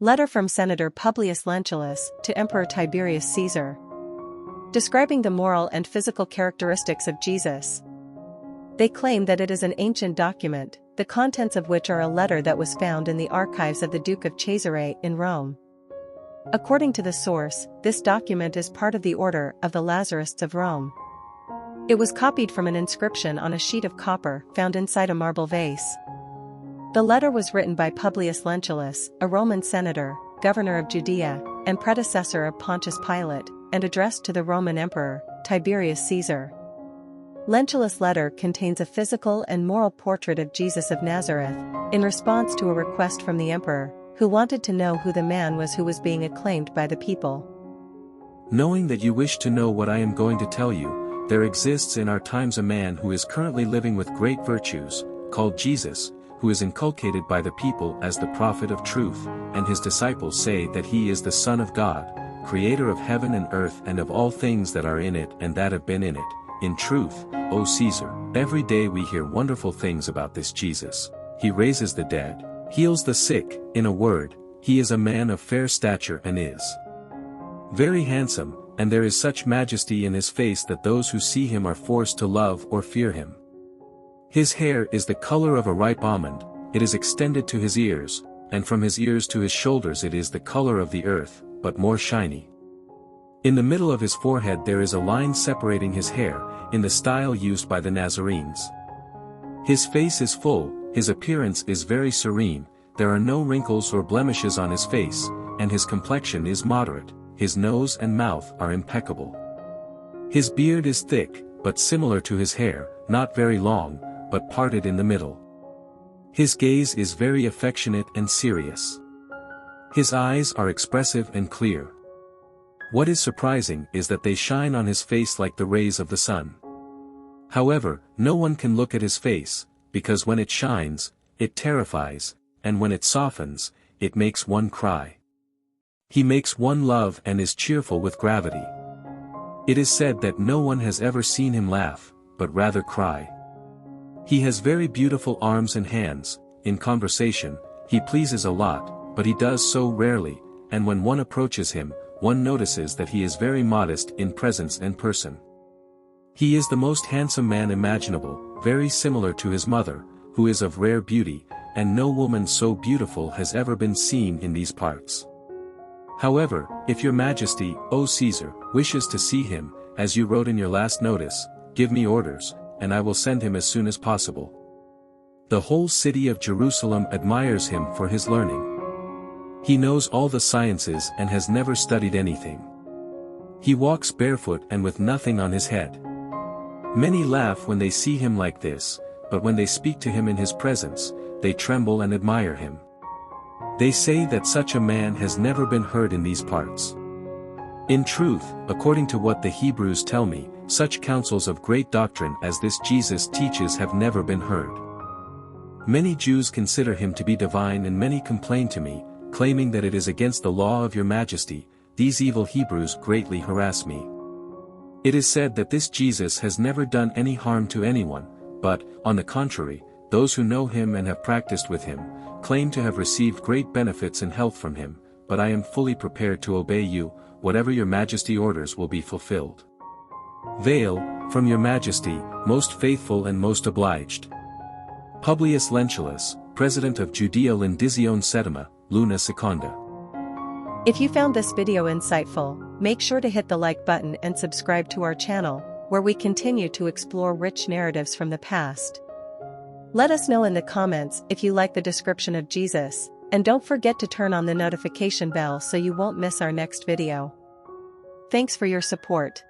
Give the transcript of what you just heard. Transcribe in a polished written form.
Letter from Senator Publius Lentulus to Emperor Tiberius Caesar. Describing the moral and physical characteristics of Jesus. They claim that it is an ancient document, the contents of which are a letter that was found in the archives of the Duke of Cesare in Rome. According to the source, this document is part of the Order of the Lazarists of Rome. It was copied from an inscription on a sheet of copper found inside a marble vase. The letter was written by Publius Lentulus, a Roman senator, governor of Judea, and predecessor of Pontius Pilate, and addressed to the Roman Emperor, Tiberius Caesar. Lentulus' letter contains a physical and moral portrait of Jesus of Nazareth, in response to a request from the emperor, who wanted to know who the man was who was being acclaimed by the people. Knowing that you wish to know what I am going to tell you, there exists in our times a man who is currently living with great virtues, called Jesus, who is inculcated by the people as the prophet of truth, and his disciples say that he is the Son of God, creator of heaven and earth and of all things that are in it and that have been in it. In truth, O Caesar, every day we hear wonderful things about this Jesus. He raises the dead, heals the sick, in a word, he is a man of fair stature and is very handsome, and there is such majesty in his face that those who see him are forced to love or fear him. His hair is the color of a ripe almond, it is extended to his ears, and from his ears to his shoulders it is the color of the earth, but more shiny. In the middle of his forehead there is a line separating his hair, in the style used by the Nazarenes. His face is full, his appearance is very serene, there are no wrinkles or blemishes on his face, and his complexion is moderate, his nose and mouth are impeccable. His beard is thick, but similar to his hair, not very long, but parted in the middle. His gaze is very affectionate and serious. His eyes are expressive and clear. What is surprising is that they shine on his face like the rays of the sun. However, no one can look at his face, because when it shines, it terrifies, and when it softens, it makes one cry. He makes one love and is cheerful with gravity. It is said that no one has ever seen him laugh, but rather cry. He has very beautiful arms and hands, in conversation, he pleases a lot, but he does so rarely, and when one approaches him, one notices that he is very modest in presence and person. He is the most handsome man imaginable, very similar to his mother, who is of rare beauty, and no woman so beautiful has ever been seen in these parts. However, if your Majesty, O Caesar, wishes to see him, as you wrote in your last notice, give me orders, and I will send him as soon as possible. The whole city of Jerusalem admires him for his learning. He knows all the sciences and has never studied anything. He walks barefoot and with nothing on his head. Many laugh when they see him like this, but when they speak to him in his presence, they tremble and admire him. They say that such a man has never been heard in these parts. In truth, according to what the Hebrews tell me, such counsels of great doctrine as this Jesus teaches have never been heard. Many Jews consider him to be divine and many complain to me, claiming that it is against the law of your Majesty. These evil Hebrews greatly harass me. It is said that this Jesus has never done any harm to anyone, but, on the contrary, those who know him and have practiced with him, claim to have received great benefits and health from him, but I am fully prepared to obey you, whatever your Majesty orders will be fulfilled. Veil, from your Majesty, most faithful and most obliged. Publius Lentulus, President of Judea Lindizione Settima, Luna Seconda. If you found this video insightful, make sure to hit the like button and subscribe to our channel, where we continue to explore rich narratives from the past. Let us know in the comments if you like the description of Jesus, and don't forget to turn on the notification bell so you won't miss our next video. Thanks for your support.